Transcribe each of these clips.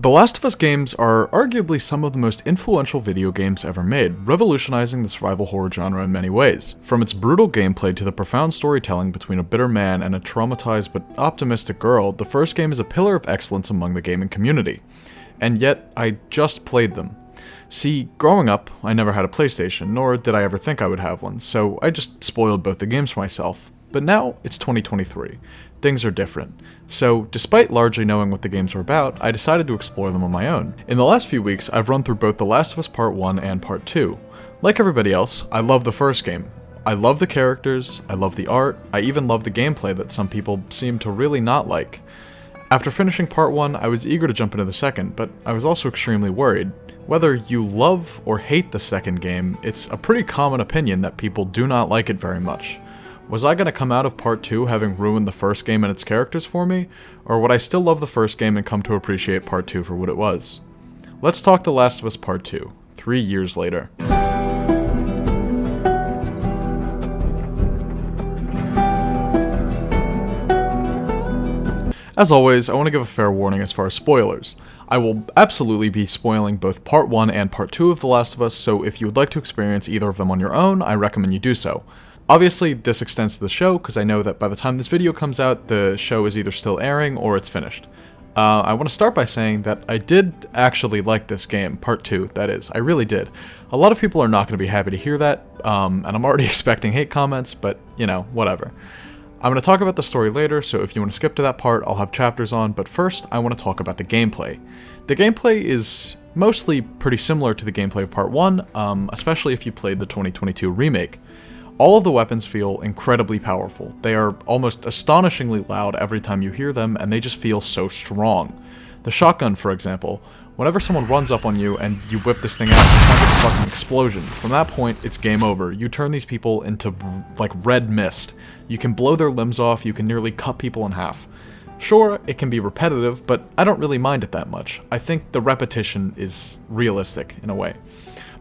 The Last of Us games are arguably some of the most influential video games ever made, revolutionizing the survival horror genre in many ways. From its brutal gameplay to the profound storytelling between a bitter man and a traumatized but optimistic girl, the first game is a pillar of excellence among the gaming community. And yet, I just played them. See, growing up, I never had a PlayStation, nor did I ever think I would have one, so I just spoiled both the games for myself. But now, it's 2023. Things are different. So, despite largely knowing what the games were about, I decided to explore them on my own. In the last few weeks, I've run through both The Last of Us Part 1 and Part 2. Like everybody else, I love the first game. I love the characters, I love the art, I even love the gameplay that some people seem to really not like. After finishing Part 1, I was eager to jump into the second, but I was also extremely worried. Whether you love or hate the second game, it's a pretty common opinion that people do not like it very much. Was I going to come out of Part 2 having ruined the first game and its characters for me, or would I still love the first game and come to appreciate Part 2 for what it was? Let's talk The Last of Us Part 2, 3 years later. As always, I want to give a fair warning as far as spoilers. I will absolutely be spoiling both Part 1 and Part 2 of The Last of Us, so if you would like to experience either of them on your own, I recommend you do so. Obviously, this extends to the show, because I know that by the time this video comes out, the show is either still airing or it's finished. I want to start by saying that I did actually like this game, Part 2, that is. I really did. A lot of people are not going to be happy to hear that, and I'm already expecting hate comments, but, you know, whatever. I'm going to talk about the story later, so if you want to skip to that part, I'll have chapters on, but first, I want to talk about the gameplay. The gameplay is mostly pretty similar to the gameplay of Part 1, especially if you played the 2022 remake. All of the weapons feel incredibly powerful. They are almost astonishingly loud every time you hear them, and they just feel so strong. The shotgun, for example, whenever someone runs up on you and you whip this thing out, it sounds like a fucking explosion. From that point, it's game over. You turn these people into, like, red mist. You can blow their limbs off, you can nearly cut people in half. Sure, it can be repetitive, but I don't really mind it that much. I think the repetition is realistic, in a way.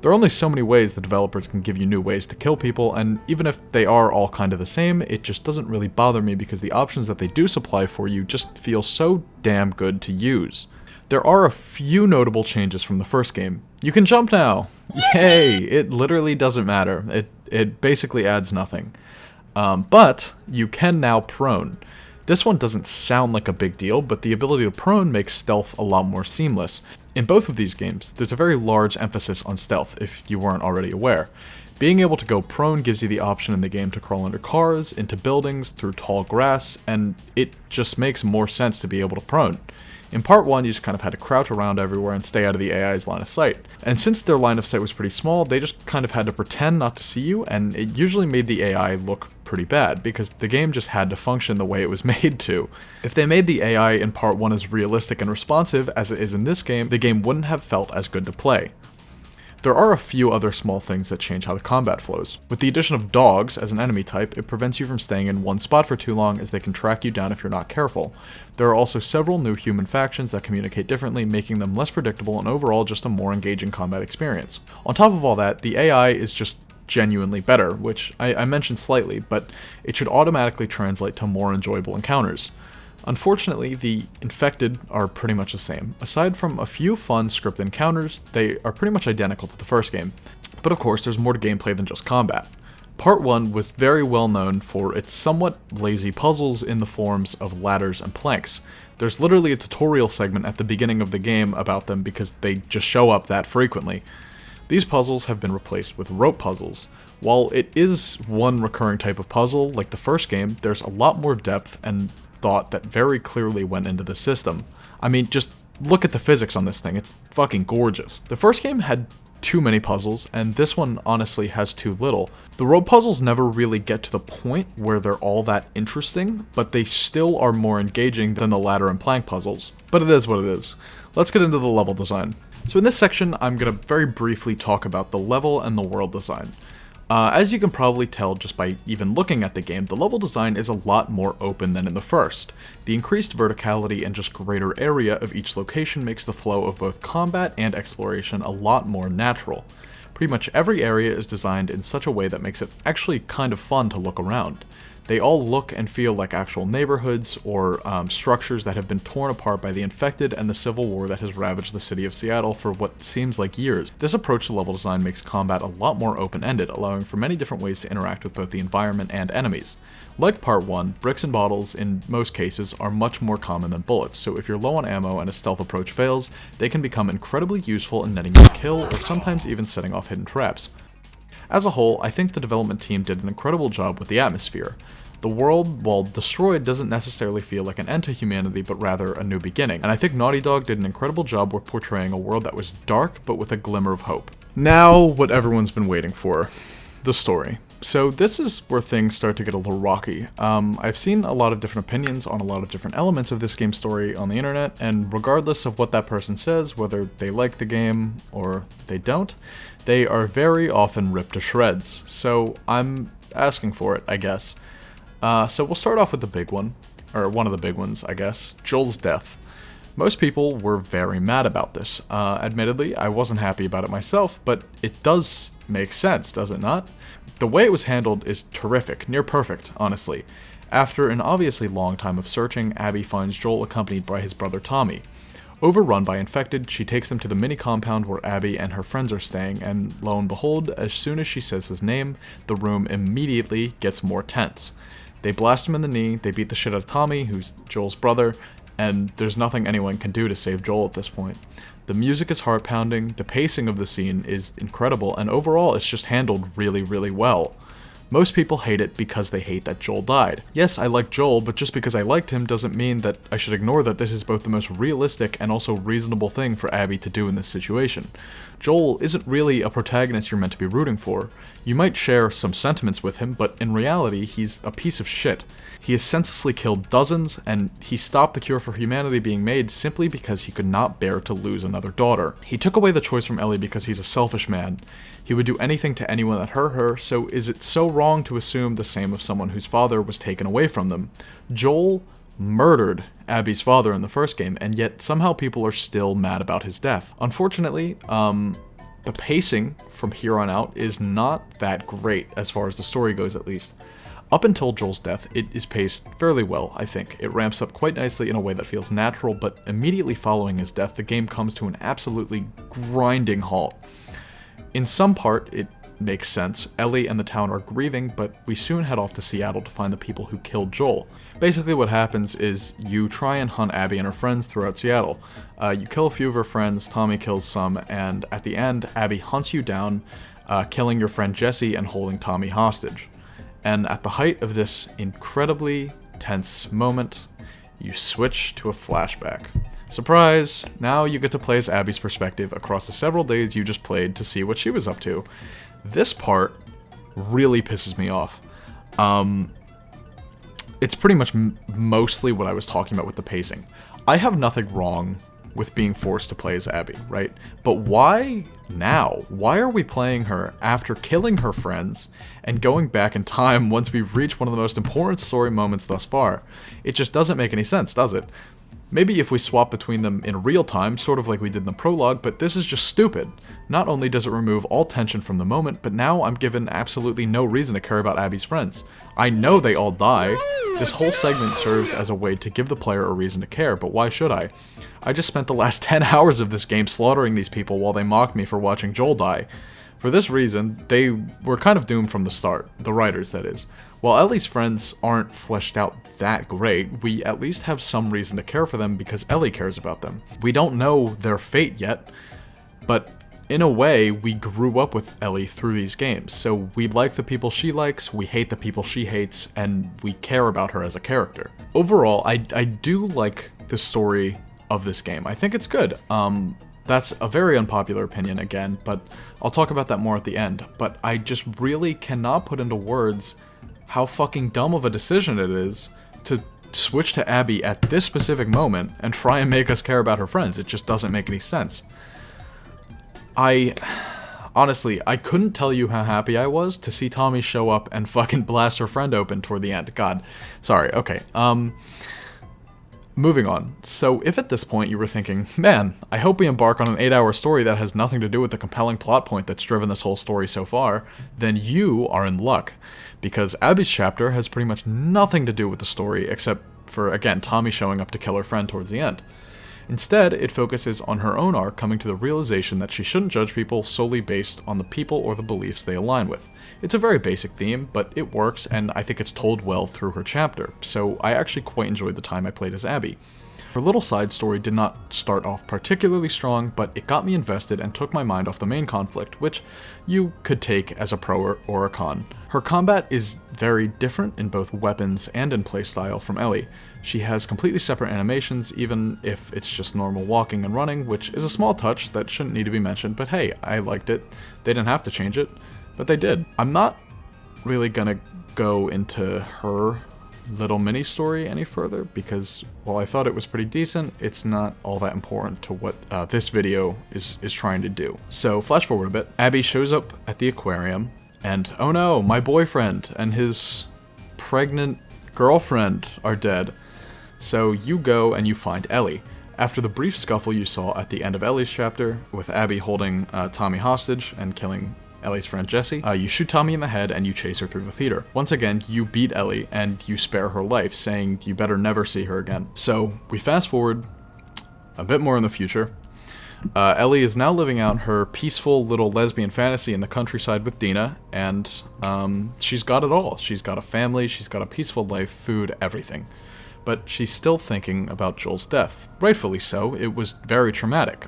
There are only so many ways the developers can give you new ways to kill people, and even if they are all kind of the same, it just doesn't really bother me because the options that they do supply for you just feel so damn good to use. There are a few notable changes from the first game. You can jump now! Yay! It literally doesn't matter. It basically adds nothing. But you can now prone. This one doesn't sound like a big deal, but the ability to prone makes stealth a lot more seamless. In both of these games, there's a very large emphasis on stealth, if you weren't already aware. Being able to go prone gives you the option in the game to crawl under cars, into buildings, through tall grass, and it just makes more sense to be able to prone. In Part 1, you just kind of had to crouch around everywhere and stay out of the AI's line of sight. And since their line of sight was pretty small, they just kind of had to pretend not to see you, and it usually made the AI look pretty bad, because the game just had to function the way it was made to. If they made the AI in Part 1 as realistic and responsive as it is in this game, the game wouldn't have felt as good to play. There are a few other small things that change how the combat flows. With the addition of dogs as an enemy type, it prevents you from staying in one spot for too long as they can track you down if you're not careful. There are also several new human factions that communicate differently, making them less predictable and overall just a more engaging combat experience. On top of all that, the AI is just genuinely better, which I mentioned slightly, but it should automatically translate to more enjoyable encounters. Unfortunately, the infected are pretty much the same. Aside from a few fun script encounters, they are pretty much identical to the first game. But of course, there's more to gameplay than just combat. Part 1 was very well known for its somewhat lazy puzzles in the forms of ladders and planks. There's literally a tutorial segment at the beginning of the game about them because they just show up that frequently. These puzzles have been replaced with rope puzzles. While it is one recurring type of puzzle, like the first game, there's a lot more depth and thought that very clearly went into the system. I mean, just look at the physics on this thing, it's fucking gorgeous. The first game had too many puzzles, and this one honestly has too little. The rope puzzles never really get to the point where they're all that interesting, but they still are more engaging than the ladder and plank puzzles. But it is what it is. Let's get into the level design. So in this section, I'm going to very briefly talk about the level and the world design. As you can probably tell just by even looking at the game, the level design is a lot more open than in the first. The increased verticality and just greater area of each location makes the flow of both combat and exploration a lot more natural. Pretty much every area is designed in such a way that makes it actually kind of fun to look around. They all look and feel like actual neighborhoods or structures that have been torn apart by the infected and the civil war that has ravaged the city of Seattle for what seems like years. This approach to level design makes combat a lot more open-ended, allowing for many different ways to interact with both the environment and enemies. Like Part 1, bricks and bottles, in most cases, are much more common than bullets, so if you're low on ammo and a stealth approach fails, they can become incredibly useful in netting you a kill or sometimes even setting off hidden traps. As a whole, I think the development team did an incredible job with the atmosphere. The world, while destroyed, doesn't necessarily feel like an end to humanity, but rather a new beginning, and I think Naughty Dog did an incredible job with portraying a world that was dark, but with a glimmer of hope. Now, what everyone's been waiting for. The story. So this is where things start to get a little rocky. I've seen a lot of different opinions on a lot of different elements of this game's story on the internet, and regardless of what that person says, whether they like the game or they don't, they are very often ripped to shreds. So I'm asking for it, I guess. So we'll start off with the big one, or one of the big ones, I guess, Joel's death. Most people were very mad about this. Admittedly, I wasn't happy about it myself, but it does make sense, does it not? The way it was handled is terrific, near perfect, honestly. After an obviously long time of searching, Abby finds Joel accompanied by his brother Tommy. Overrun by infected, she takes them to the mini compound where Abby and her friends are staying, and lo and behold, as soon as she says his name, the room immediately gets more tense. They blast him in the knee, they beat the shit out of Tommy, who's Joel's brother, and there's nothing anyone can do to save Joel at this point. The music is heart-pounding, the pacing of the scene is incredible, and overall it's just handled really, really well. Most people hate it because they hate that Joel died. Yes, I like Joel, but just because I liked him doesn't mean that I should ignore that this is both the most realistic and also reasonable thing for Abby to do in this situation. Joel isn't really a protagonist you're meant to be rooting for. You might share some sentiments with him, but in reality, he's a piece of shit. He has senselessly killed dozens, and he stopped the cure for humanity being made simply because he could not bear to lose another daughter. He took away the choice from Ellie because he's a selfish man. He would do anything to anyone that hurt her, so is it so wrong to assume the same of someone whose father was taken away from them? Joel murdered Abby's father in the first game, and yet somehow people are still mad about his death. Unfortunately, the pacing from here on out is not that great, as far as the story goes at least. Up until Joel's death, it is paced fairly well, I think. It ramps up quite nicely in a way that feels natural, but immediately following his death, the game comes to an absolutely grinding halt. In some part, it makes sense. Ellie and the town are grieving, but we soon head off to Seattle to find the people who killed Joel. Basically what happens is you try and hunt Abby and her friends throughout Seattle. You kill a few of her friends, Tommy kills some, and at the end, Abby hunts you down, killing your friend Jesse and holding Tommy hostage. And at the height of this incredibly tense moment, you switch to a flashback. Surprise! Now you get to play as Abby's perspective across the several days you just played to see what she was up to. This part really pisses me off. It's pretty much mostly what I was talking about with the pacing. I have nothing wrong with being forced to play as Abby, right? But why now? Why are we playing her after killing her friends and going back in time once we've reached one of the most important story moments thus far? It just doesn't make any sense, does it? Maybe if we swap between them in real time, sort of like we did in the prologue, but this is just stupid. Not only does it remove all tension from the moment, but now I'm given absolutely no reason to care about Abby's friends. I know they all die. This whole segment serves as a way to give the player a reason to care, but why should I? I just spent the last 10 hours of this game slaughtering these people while they mocked me for watching Joel die. For this reason, they were kind of doomed from the start, the writers that is. While Ellie's friends aren't fleshed out that great, we at least have some reason to care for them because Ellie cares about them. We don't know their fate yet, but in a way, we grew up with Ellie through these games, so we like the people she likes, we hate the people she hates, and we care about her as a character. Overall, I do like the story of this game. I think it's good. That's a very unpopular opinion again, but I'll talk about that more at the end. But I just really cannot put into words how fucking dumb of a decision it is to switch to Abby at this specific moment and try and make us care about her friends. It just doesn't make any sense. Honestly, I couldn't tell you how happy I was to see Tommy show up and fucking blast her friend open toward the end. God, sorry, okay. Moving on. So if at this point you were thinking, man, I hope we embark on an 8-hour story that has nothing to do with the compelling plot point that's driven this whole story so far, then you are in luck. Because Abby's chapter has pretty much nothing to do with the story except for, again, Tommy showing up to kill her friend towards the end. Instead, it focuses on her own arc coming to the realization that she shouldn't judge people solely based on the people or the beliefs they align with. It's a very basic theme, but it works, and I think it's told well through her chapter, so I actually quite enjoyed the time I played as Abby. Her little side story did not start off particularly strong, but it got me invested and took my mind off the main conflict, which you could take as a pro or a con. Her combat is very different in both weapons and in playstyle from Ellie. She has completely separate animations, even if it's just normal walking and running, which is a small touch that shouldn't need to be mentioned, but hey, I liked it. They didn't have to change it, but they did. I'm not really gonna go into her little mini story any further because while I thought it was pretty decent, it's not all that important to what this video is trying to do. So flash forward a bit. Abby shows up at the aquarium and oh no, my boyfriend and his pregnant girlfriend are dead. So you go and you find Ellie. After the brief scuffle you saw at the end of Ellie's chapter with Abby holding Tommy hostage and killing Ellie's friend Jessie, you shoot Tommy in the head and you chase her through the theater. Once again, you beat Ellie and you spare her life, saying you better never see her again. So we fast forward a bit more in the future. Ellie is now living out her peaceful little lesbian fantasy in the countryside with Dina, and she's got it all. She's got a family, she's got a peaceful life, food, everything. But she's still thinking about Joel's death. Rightfully so, it was very traumatic.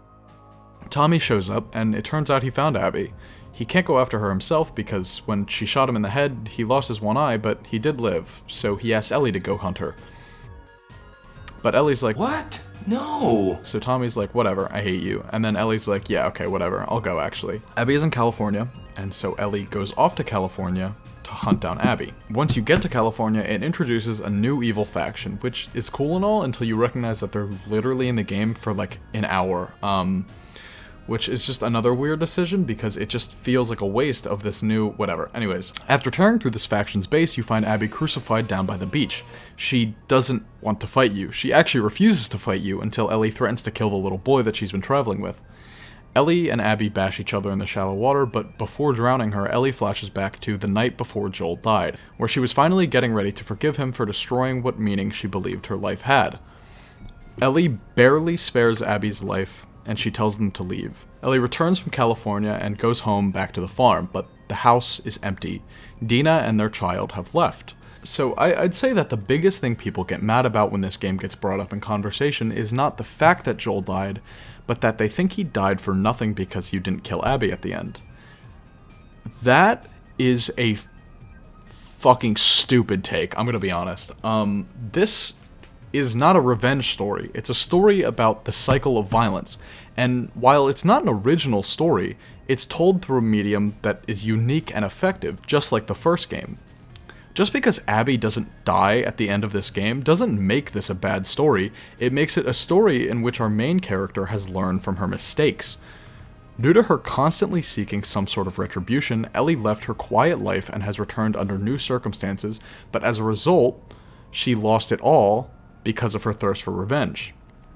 Tommy shows up, and it turns out he found Abby. He can't go after her himself because when she shot him in the head, he lost his one eye, but he did live, so he asks Ellie to go hunt her. But Ellie's like, "What? No!" So Tommy's like, whatever, I hate you. And then Ellie's like, yeah, okay, whatever, I'll go actually. Abby is in California, and so Ellie goes off to California to hunt down Abby. Once you get to California, it introduces a new evil faction, which is cool and all until you recognize that they're literally in the game for like an hour. Which is just another weird decision because it just feels like a waste of this new whatever. Anyways, after tearing through this faction's base, you find Abby crucified down by the beach. She doesn't want to fight you. She actually refuses to fight you until Ellie threatens to kill the little boy that she's been traveling with. Ellie and Abby bash each other in the shallow water, but before drowning her, Ellie flashes back to the night before Joel died, where she was finally getting ready to forgive him for destroying what meaning she believed her life had. Ellie barely spares Abby's life, and she tells them to leave. Ellie returns from California and goes home back to the farm, but the house is empty. Dina and their child have left. So I'd say that the biggest thing people get mad about when this game gets brought up in conversation is not the fact that Joel died, but that they think he died for nothing because you didn't kill Abby at the end. That is a fucking stupid take, I'm gonna be honest. This is not a revenge story. It's a story about the cycle of violence. And while it's not an original story, it's told through a medium that is unique and effective, just like the first game. Just because Abby doesn't die at the end of this game doesn't make this a bad story. It makes it a story in which our main character has learned from her mistakes. Due to her constantly seeking some sort of retribution, Ellie left her quiet life and has returned under new circumstances, but as a result, she lost it all because of her thirst for revenge.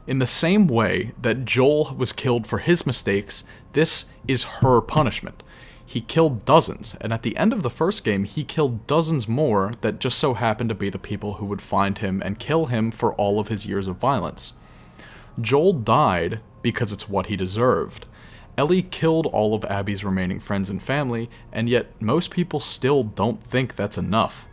In the same way that Joel was killed for his mistakes, this is her punishment. He killed dozens, and at the end of the first game, he killed dozens more that just so happened to be the people who would find him and kill him for all of his years of violence. Joel died because it's what he deserved. Ellie killed all of Abby's remaining friends and family, and yet most people still don't think that's enough.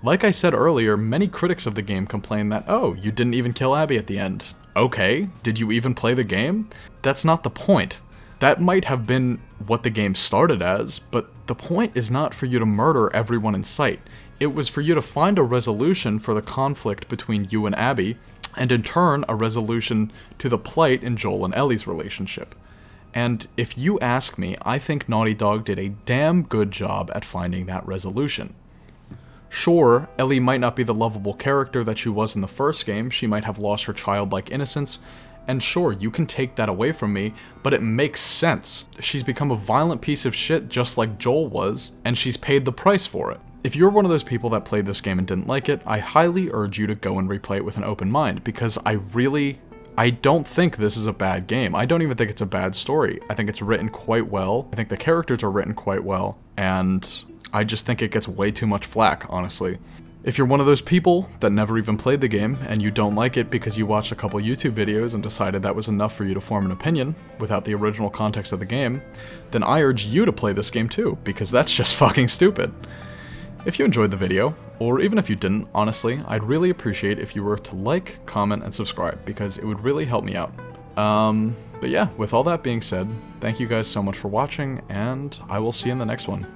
Like I said earlier, many critics of the game complain that, oh, you didn't even kill Abby at the end. Okay, did you even play the game? That's not the point. That might have been what the game started as, but the point is not for you to murder everyone in sight. It was for you to find a resolution for the conflict between you and Abby, and in turn, a resolution to the plight in Joel and Ellie's relationship. And if you ask me, I think Naughty Dog did a damn good job at finding that resolution. Sure, Ellie might not be the lovable character that she was in the first game, she might have lost her childlike innocence, and sure, you can take that away from me, but it makes sense. She's become a violent piece of shit just like Joel was, and she's paid the price for it. If you're one of those people that played this game and didn't like it, I highly urge you to go and replay it with an open mind, because I don't think this is a bad game. I don't even think it's a bad story. I think it's written quite well. I think the characters are written quite well, and I just think it gets way too much flack, honestly. If you're one of those people that never even played the game, and you don't like it because you watched a couple YouTube videos and decided that was enough for you to form an opinion without the original context of the game, then I urge you to play this game too, because that's just fucking stupid. If you enjoyed the video, or even if you didn't, honestly, I'd really appreciate if you were to like, comment, and subscribe, because it would really help me out. But yeah, with all that being said, thank you guys so much for watching, and I will see you in the next one.